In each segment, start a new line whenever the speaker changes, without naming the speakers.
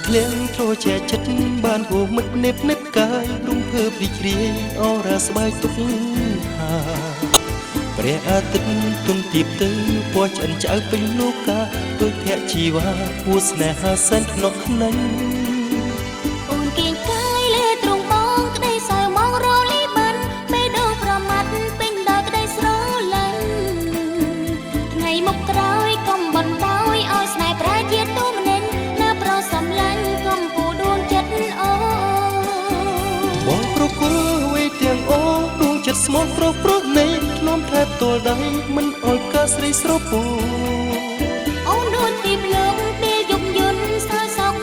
ធ្លៀងត្រជាចិត្តបានហួមិតនេបនិតកាយរំភើបរីករាយអរ៉ាស្បែកទុកហាព្រះអាទិត្យទុនទៀបទៅពណ៌ឆ្អិនឆ្អៅពេញលោកាដូចភក្ជីវ៉ាគួស្នេហាសែនខ្នោះខ្នាញ់
អូនគៀងកាយលើទ្រង់បងក្តីសើមងរលីបានពេលដងប្រមាត់ពេញដល់ក្តីស្រឡាញ់ថ្ងៃមុខក្រោយកុំបន្តឲ្យស្នេហ៍ប្រាជាទូមនិញណាប្រសំឡាញ់កុំពូដួងចិត្តអូ
បងប្រគល់វេទាំងអូដួងចិត្តស្មោះប្រព្រោះនៃខ្ញុំថែបទល់ដៃមិនអោយកាស្រីស្រពោ
អូនដូចទីភ្លើងពេលយប់យន្តសើសោក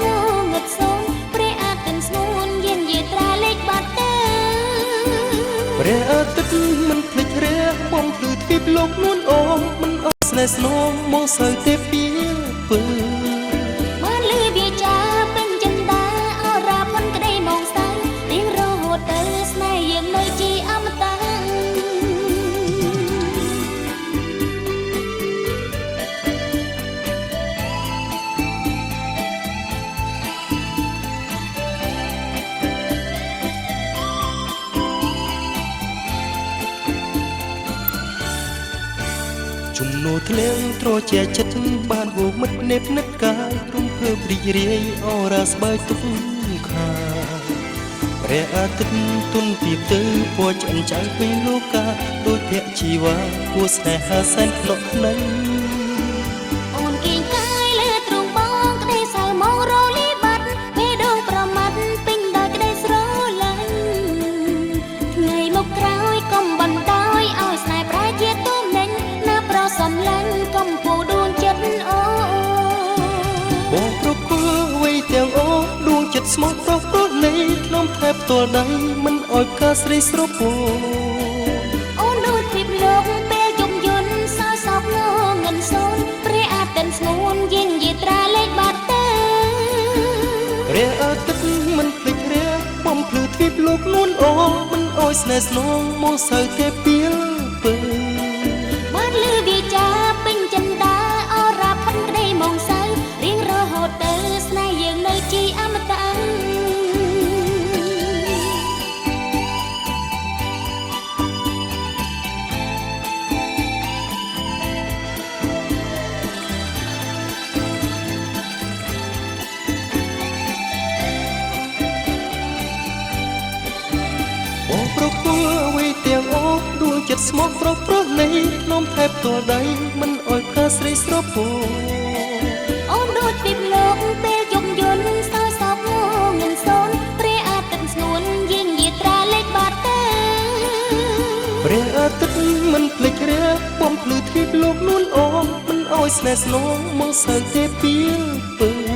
ងឹតសូនព្រះអាទិត្យស្ងួនយានយាត្រាលេខបាត់ទៅ
ព្រះអាទិត្យមិនភ្លេចរះបំភ្លឺទ្វីបលោកនួនអូមិនអត់ស្នេហ៍ស្នងមកសើទេពីពើ
បានលឺវាចាពេញចិន្តាអរ៉ាមិនក្តីមកស្ដាយរៀងរហូតទៅស្នេហ៍យើងនៅជាអមតៈ
ជំនួធ្លៀងត្រជាចិត្តបានហួមិតនេបនិតកាយរំភើបរីករាយអរ៉ាស្បែកទុកខាព្រះអាទិត្យទុនទៀបទៅពណ៌ឆ្អិនឆ្អៅពេញលោកាដូចភក្ជីវ៉ាគួស្នេហាសែនខ្នោះខ្នាញ់
អូនគៀងកាយលើទ្រង់បងក្តីសើមងរលីបាត់ពេលដងប្រមាត់ពេញដល់ក្តីស្រឡាញ់ថ្ងៃមុខក្រោយកុំបន្តឲ្យស្នេហ៍ប្រាជាទូមនិញណាប្រសំឡាញ់កុំពូដួងចិត្តអូ
បងប្រគល់វេទាំងអូដួងចិត្តស្មោះប្រព្រោះនៃខ្ញុំថែបទល់ដៃមិនអោយកាស្រីស្រពោ
អូនដូចពីភ្លើងពេលយប់យន្តសើសោកងឹតសូនព្រះអាទិត្យស្ងួនយានយាត្រាលេខបាត់ទៅ
ព្រះអាទិត្យមិនភ្លេចរះបំភ្លឺទ្វីបលោកនួនអូមិនអោយស្នេហ៍ស្នងមកសើទេពីពើ
បានលឺវាចាពេញចិន្តាអរ៉ាផិនក្តីមកសៅរៀងរហូតទៅស្នេហ៍យើងនៅជាអមតៈ
បងប្រគល់អ្វីទាំងអូដួងចិត្តស្មោះប្រព្រោះនៃខ្ញុំថែបទល់ដៃមិនអោយកាស្រីស្រពោ
អូនដូចពីភ្លើងពេលយប់យន្តសើសោកងឹតសូនព្រះអាទិត្យស្ងួនយានយាត្រាលេខបាត់ទៅ
ព្រះអាទិត្យមិនភ្លេចរះបំភ្លឺទ្វីបលោកនួនអូមិនអោយស្នេហ៍ស្នងមកសើទេពីពើ